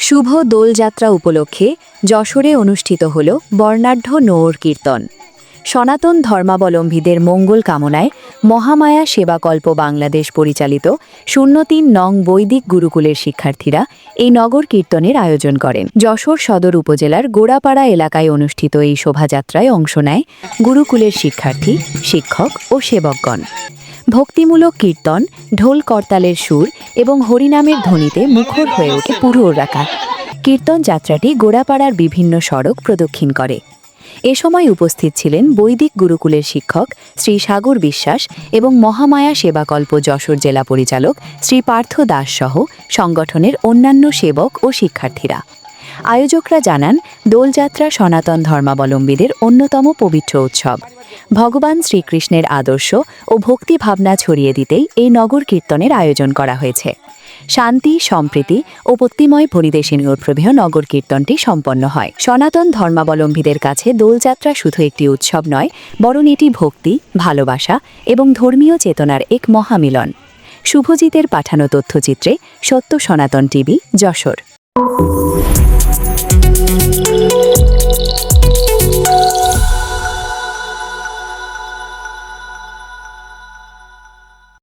শুভ দোলযাত্রা উপলক্ষে যশোরে অনুষ্ঠিত হল বর্ণাঢ্য নৌর কীর্তন। সনাতন ধর্মাবলম্বীদের মঙ্গল কামনায় মহামায়া সেবাকল্প বাংলাদেশ পরিচালিত ০৩ নং বৈদিক গুরুকুলের শিক্ষার্থীরা এই নগর কীর্তনের আয়োজন করেন। যশোর সদর উপজেলার গোড়াপাড়া এলাকায় অনুষ্ঠিত এই শোভাযাত্রায় অংশ নেয় গুরুকুলের শিক্ষার্থী, শিক্ষক ও সেবকগণ। ভক্তিমূলক কীর্তন, ঢোল করতালের সুর এবং হরিনামের ধ্বনিতে মুখর হয়ে ওঠে পুরো এলাকা। কীর্তন যাত্রাটি গোড়াপাড়ার বিভিন্ন সড়ক প্রদক্ষিণ করে। এ সময় উপস্থিত ছিলেন বৈদিক গুরুকুলের শিক্ষক শ্রী সাগর বিশ্বাস এবং মহামায়া সেবাকল্প যশোর জেলা পরিচালক শ্রী পার্থ দাস সহ সংগঠনের অন্যান্য সেবক ও শিক্ষার্থীরা। আয়োজকরা জানান, দোলযাত্রা সনাতন ধর্মাবলম্বীদের অন্যতম পবিত্র উৎসব। ভগবান শ্রীকৃষ্ণের আদর্শ ও ভক্তি ভাবনা ছড়িয়ে দিতেই এই নগর কীর্তনের আয়োজন করা হয়েছে। শান্তি, সম্প্রীতি ও ভক্তিময় পরিবেশে নির্ভর নগর কীর্তনটি সম্পন্ন হয়। সনাতন ধর্মাবলম্বীদের কাছে দোলযাত্রা শুধু একটি উৎসব নয়, বরং এটি ভক্তি, ভালোবাসা এবং ধর্মীয় চেতনার এক মহামিলন। শুভজিতের পাঠানো তথ্যচিত্রে সত্য সনাতন টিভি, যশোর।